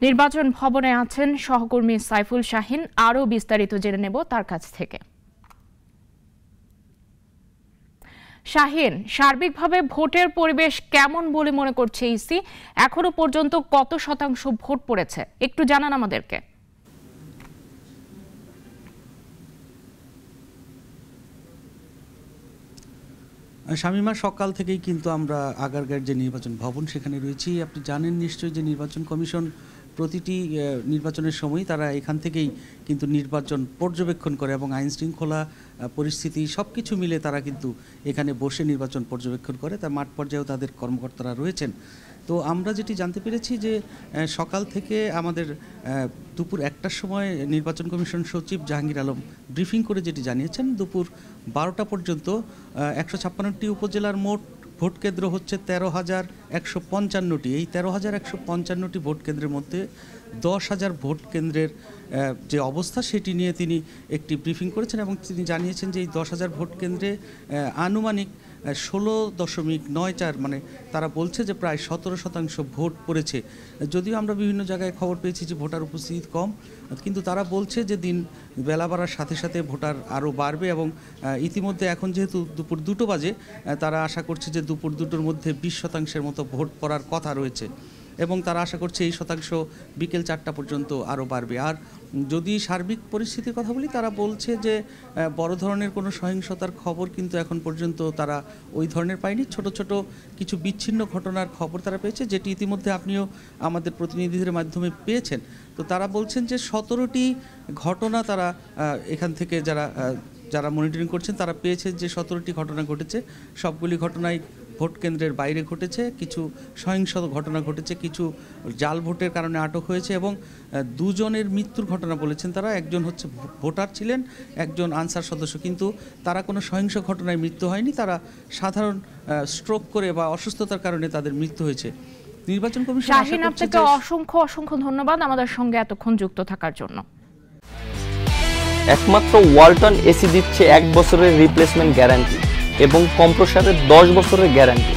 নির্বাচন ভবনে আছেন সহকর্মী সাইফুল শাহিন। আরও বিস্তারিত জেনে নেব তার কাছ থেকে। শাহিন, সার্বিকভাবে ভোটের পরিবেশ কেমন বলে মনে করছে ইসি? এখনো পর্যন্ত কত শতাংশ ভোট পড়েছে একটু জানান আমাদেরকে। শামীমা, সকাল থেকেই কিন্তু আমরা আগারগাঁওয়ের যে নির্বাচন ভবন সেখানে রয়েছি। আপনি জানেন নিশ্চয়ই যে নির্বাচন কমিশন প্রতিটি নির্বাচনের সময় তারা এখান থেকেই কিন্তু নির্বাচন পর্যবেক্ষণ করে এবং আইন শৃঙ্খলা পরিস্থিতি সব কিছু মিলে তারা কিন্তু এখানে বসে নির্বাচন পর্যবেক্ষণ করে। তার মাঠ পর্যায়েও তাদের কর্মকর্তারা রয়েছেন। তো আমরা যেটি জানতে পেরেছি যে সকাল থেকে আমাদের দুপুর 1টার সময় নির্বাচন কমিশন সচিব জাহাঙ্গীর আলম ব্রিফিং করে যেটি জানিয়েছেন, দুপুর 12টা পর্যন্ত 156টি উপজেলার মোট ভোট কেন্দ্র হচ্ছে 13,155টি। এই 13,155টি ভোট কেন্দ্রের মধ্যে 10,000 ভোট কেন্দ্রের যে অবস্থা সেটি নিয়ে তিনি একটি ব্রিফিং করেছেন এবং তিনি জানিয়েছেন যে এই 10,000 ভোট কেন্দ্রে আনুমানিক 16.94 মানে তারা বলছে যে প্রায় 17% ভোট পড়েছে। যদিও আমরা বিভিন্ন জায়গায় খবর পেয়েছি যে ভোটার উপস্থিতি কম, কিন্তু তারা বলছে যে দিন বেলা বাড়ার সাথে সাথে ভোটার আরও বাড়বে এবং ইতিমধ্যে এখন যেহেতু দুপুর 2টো বাজে, তারা আশা করছে যে দুপুর 2টোর মধ্যে 20% মতো ভোট পড়ার কথা রয়েছে এবং তারা আশা করছে এই শতাংশ বিকেল 4টা পর্যন্ত আরও বাড়বে। আর যদি সার্বিক পরিস্থিতির কথা বলি, তারা বলছে যে বড় ধরনের কোনো সহিংসতার খবর কিন্তু এখন পর্যন্ত তারা ওই ধরনের পায়নি। ছোট ছোট কিছু বিচ্ছিন্ন ঘটনার খবর তারা পেয়েছে, যেটি ইতিমধ্যে আপনিও আমাদের প্রতিনিধিদের মাধ্যমে পেয়েছেন। তো তারা বলছেন যে 17টি ঘটনা তারা এখান থেকে যারা মনিটরিং করছেন তারা পেয়েছে যে 17টি ঘটনা ঘটেছে। সবগুলি ঘটনায় ভোট কেন্দ্রের বাইরে ঘটেছে, কিছু সহিংস ঘটনা ঘটেছে, কিছু জাল ভোটের কারণে আটক হয়েছে এবং 2 জনের মৃত্যুর ঘটনা বলেছেন তারা। একজন হচ্ছে ভোটার ছিলেন, একজন আনসার সদস্য, কিন্তু তারা কোনো সহিংস ঘটনায় মৃত্যু হয়নি, তারা সাধারণ স্ট্রোক করে বা অসুস্থতার কারণে তাদের মৃত্যু হয়েছে। নির্বাচন কমিশন শাহিন, আপনাকে অসংখ্য ধন্যবাদ আমাদের সঙ্গে এতক্ষণ যুক্ত থাকার জন্য। একমাত্র ওয়ালটন এসি দিচ্ছে 1 বছরের রিপ্লেসমেন্ট গ্যারান্টি এবং কম্প্রেসারের 10 বছরের গ্যারান্টি।